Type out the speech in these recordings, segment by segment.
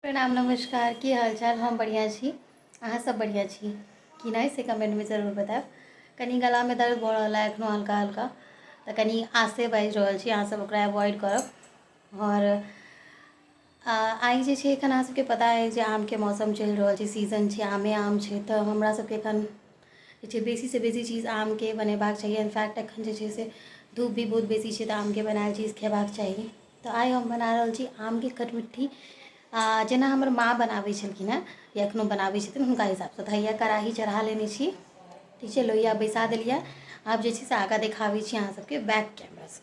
प्रणाम नमस्कार की हालचाल। हम बढ़िया छी, अहाँ सब बढ़िया छी कि नहीं से कमेंट में जरूर बताएब। कनी गला में दर्द भ रहा है एखनो हल्का हल्का, तो कनी आसे बाजि रहल छी, अहाँ सब ओकरा अवॉइड करब। और आई जे छै एखन अहाँ सबके पता है जे आम के मौसम चलि रहल छै, सीजन छै, आमे आम छै, तो हमरा सबके एखन जे छै बेसी से बेसी चीज आम के बनेबाक चाहिए। इनफैक्ट एखन जे छै से धूप भी बहुत बेसी छै, तो आम के बनायल चीज खेबाक चाहिए। तो आई हम बना रहल छी आम के खटमिट्ठी, जेना हमर माँ बनाबै छलखिन हेँ या एखनो बनाबै छथिन हुनका हिसाबसँ। तऽ हैया कढ़ाही चढ़ा लेने छी, ठीक छै, लोहिया बैसा देलिए। आब जे छै से आगाँ देखाबै छी अहाँ सबके बैक कैमरासँ।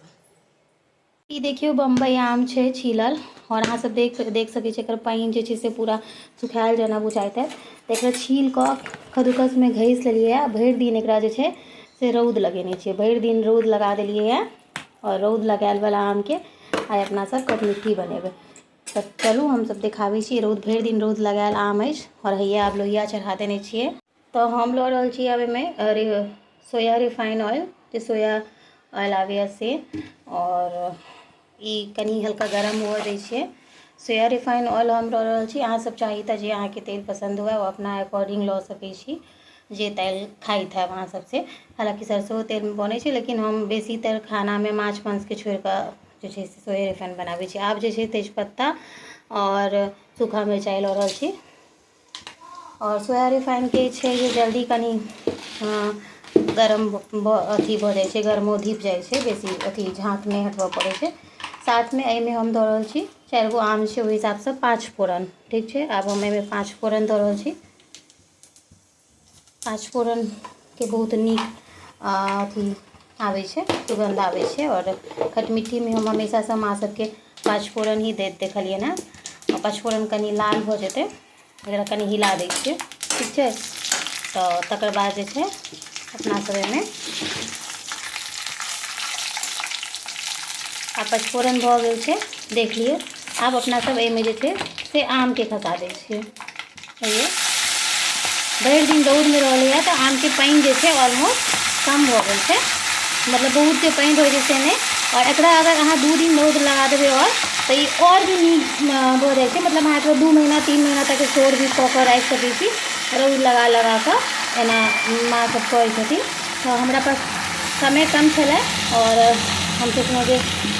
ई देखियौ बम्बई आम छै छीलल, और अहाँ सब देख सकै छी एकर पानि जे छै से पूरा सुखायल जेना बुझाइत है। तऽ एकरा छील कऽ कद्दूकसमे घसि लेलियै है। भरि दिन एकरा जे छै से रौद लगेने छियै, भरि दिन रौद लगा देलियै है। और रौद लगायलवला आमके आइ अपना सब खटमिट्ठी बनेबै। तऽ चलू हमसब देखाबै छी। रौद भरि दिन रौद लगायल आम अछि, और हैया आब लोहिया चढ़ा देने छियै। तऽ हम लऽ रहल छी आब एहिमे सोया रिफाइन ऑयल, जे सोया ऑयल आबैए से, और ई कनी हल्का गरम हुअ दै छियै। सोया रिफाइन ऑयल हम लऽ रहल छी। अहाँ सब चाही तऽ जे अहाँके तेल पसन्द हुए ओ अपना अकॉर्डिंग लऽ सकै छी, जे तेल खाइत हैब अहाँ सबसे। हालाँकि सरसो तेलमे बनै छै, लेकिन हम बेसीतर खानामे माछ मांसके छोड़ि कऽ जे छै से सोया रिफाइन बनाबै छी। आब जे छै तेजपत्ता और सूखा मिरचाइ लऽ रहल छी। और सोया रिफाइनके छै जे जल्दी कनी गरम अथी भऽ जाइ छै, गरमो धीप जाइ छै, बेसी अथी झाँप नहि हटबऽ पड़ै छै। साथमे एहिमे हम दऽ रहल छी 4 गो आम छै, ओहि हिसाबसँ 5 फोरन, ठीक छै। आब हम एहिमे 5 फोरन दऽ रहल छी। 5 फोरनके बहुत नीक अथी आबै छै, सुगंध आबै छै। और खटमिट्ठीमे हम हमेशासँ माँ सबके 5 फोरन ही दैत देखलियनि हेँ। और 5 फोरन कनि लाल भऽ जेतै, एकरा कनि हिला दै छियै, ठीक छै। तऽ तकर बाद जे छै अपना सब एहिमे आ 5 फोरन भऽ गेल छै, देख लियौ। आब अपना सब एहिमे जे छै से आमके खसा दै छियै। हैया भरि दिन रौदमे रहलैए तऽ आमके पानि जे छै ऑलमोस्ट कम भऽ गेल छै, मतलब बहुत जे पानि रहै छै से नहि। और एकरा अगर अहाँ 2 दिन रौद लगा देबै और तऽ ई और भी नीक भऽ जाइ छै, मतलब अहाँ एकरा 2 महीना 3 महीना तक स्टोर भी कऽ कऽ राखि सकै छी, रौद लगा लगा कऽ। एना माँ सब कहै छथिन। तऽ हमरा पास समय कम छलै और हम सोचलहुँ जे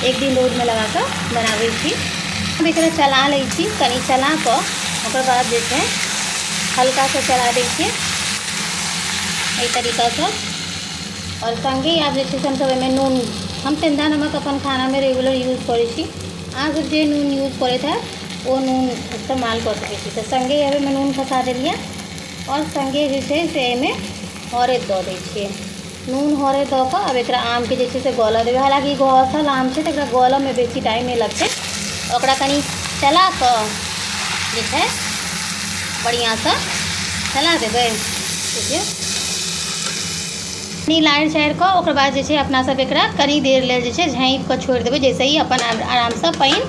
एक दिन रौदमे लगा कऽ बनाबै छी। हम एकरा चला लै छी, कनि चला कऽ ओकर बाद जे छै हल्का सा चला दै छियै एहि तरीकासँ। और संगे आब जे छै से हमसब एहिमे नून, हम सेंधा नमक अपन खानामे रेगुलर यूज करै छी। अहाँ सब जे नून यूज करैत हैब ओ नून इस्तेमाल कऽ सकै छी। तऽ संगे एहिमे नून खसा देलिए, और संगे जे छै से एहिमे हरैद दऽ दै छियै। नून हरैद दऽ कऽ आब एकरा आमके जे छै से गलऽ देबै। हालाँकि गसल आम छै तऽ एकरा गलऽमे बेसी टाइम नहि लगतै। ओकरा कनि चला कऽ जे छै बढ़िआँसँ चला देबै, देखियौ कनी लारि चारि कऽ। ओकर बाद जे छै अपना सब एकरा कनी देर लेल जे छै झाँपि कऽ छोड़ि देबै, जाहिसँ ई अपन आरामसँ पानि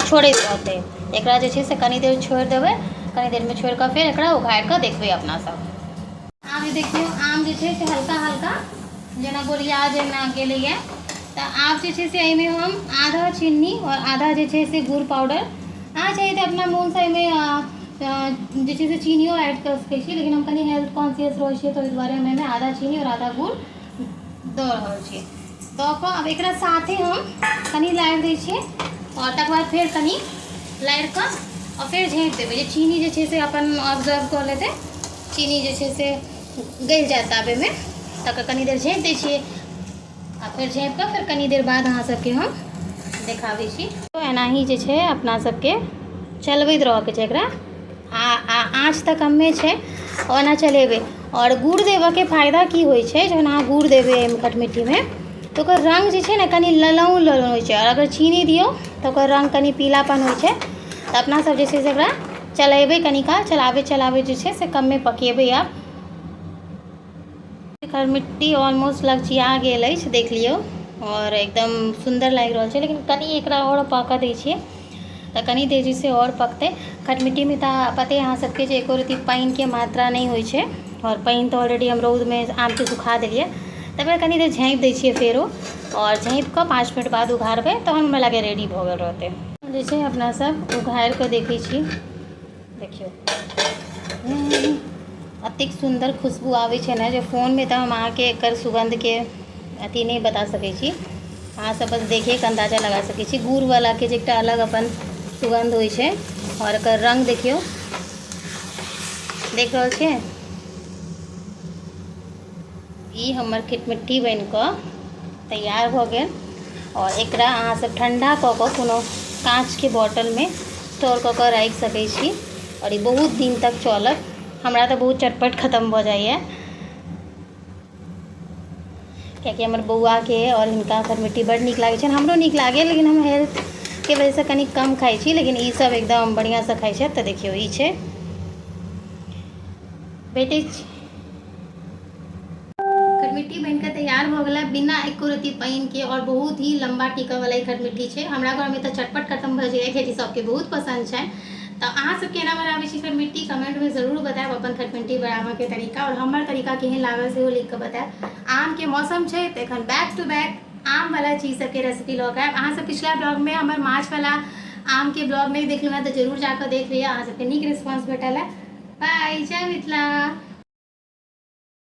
छोड़ैत रहतै। एकरा जे छै से कनी देर छोड़ि देबै, कनी देरमे छोड़ि कऽ फेर एकरा उघाड़ि कऽ देखबै अपना सब। आब देखियौ आम जे छै से हल्का हल्का जेना गोलिया जेना गेलैए। तऽ आब जे छै से एहिमे हम आधा चीनी और आधा जे छै से गुड़ पाउडर, अहाँ चाहिए तऽ अपना मोनसँ एहिमे जे छै से चीनियो ऐड कऽ सकै छी, लेकिन हम कनि हेल्थ कॉन्शियस रहै छियै तऽ ओहि दुआरे हम एहिमे आधा चीनी और आधा गुड़ दऽ रहल छी। दऽ कऽ आब एकरा साथे हम कनि लारि दै छियै, और तकर बाद फेर कनि लारि कऽ और फेर झाँपि देबै, जे चीनी जे छै से अपन ऑब्जर्व कऽ लेतै। चीनी जे छै से गलि जायत ताबेमे, तकर कनि देर झाँपि दै छियै। आ फेर झाँपि कऽ फेर कनि देर बाद अहाँ सबके हम देखाबै छी। तो एनाही जे छै अपना सबके चलबैत रहऽके छै एकरा, आ आँच तऽ कमे छै, ओना चलेबै। और गुड़ देबऽके फायदा की होइ छै, जखन अहाँ गुड़ देबै एहिमे खटमिट्ठीमे तऽ ओकर रङ्ग जे छै ने कनि ललौन ललौन होइ छै। और अगर चीनी दियौ तऽ ओकर रङ्ग कनि पीलापन होइ छै। तऽ अपना सब जे छै से एकरा चलेबै, कनि काल चलाबैत चलाबैत जे छै से कमे पकेबै। आब खटमिट्ठी ऑलमोस्ट लग गेल अछि, देख लियौ, और एकदम सुन्दर लागि रहल छै। लेकिन कनि एकरा और पकऽ दै छियै तऽ कनि तेजी से और पकतै। खटमिट्ठीमे तऽ पते अहाँ सबके जे एको रत्ती पानिके मात्रा नहि होइ छै, और पानि तऽ ऑलरेडी हम रौदमे आमके सुखा देलियै। तब कनि देर झाँपि दै छियै फेरो, और झाँपि कऽ 5 मिनट बाद उघाड़बै तहन हमरा लागै रेडी भऽ गेल रहतै। जे छै अपना सब उघाड़ि कऽ देखै छी देखियो अतिक सुंदर खुशबू आवे छै ना जे फोन में तो हम अहाँके एकर सुगंध के अथी नहीं बता सकै छी। अहाँ सब बस देखिए के अंदाजा लगा सकै छी। गुड़ वाला के जे एकटा अलग अपन सुगंध होइ छै और एकर रंग देखियो, देख रहल छियै। ई हमर खिटमिट्ठी बनि कऽ तैयार भऽ गेल और एकरा अहाँ सब ठंडा कऽ कऽ कोनो कांच के बॉटल में स्टोर कऽ कऽ राखि सकै छी और ई बहुत दिन तक चलत। हमरा तऽ बहुत चटपट खत्म भऽ जाइए कियाकि हमर बौआ के और हिनका खटमिट्ठी बड़ नीक लागै छै। हमरो नीक लागैए लेकिन हम हेल्थ के वजह से कनी कम खाइ छी, लेकिन ई सब एकदम बढ़िया से खाइ छै। तऽ देखियो ई छै बेटे खटमिट्ठी बनकर तैयार हो गया बिना एको रत्ती पानि के और बहुत ही लंबा टिकऽ वाला खटमिट्ठी छै। हमरा घर में तो चटपट खत्म भऽ जाइए कियाकि सबके बहुत पसंद छै। तो अहाँ सब केना बनाबै छी खटमिट्ठी कमेंट में जरूर बताएब अपन खटमिट्ठी बनाबऽ के तरीका, और हमर तरीका केहन लागल सेहो लिख के बताएब। आम के मौसम छै तो एखन बैक टू बैक आम वाला चीज सबके रेसिपी लऽ के आएब। अहाँ सब पिछला ब्लॉग में हमर माछ वाला आम के ब्लॉग नहीं देखलहुँ हैं तो जरूर जाकर देख लिअ, अहाँ सबके नीक रिस्पॉन्स भेटल है। बाय, जय मिथिला।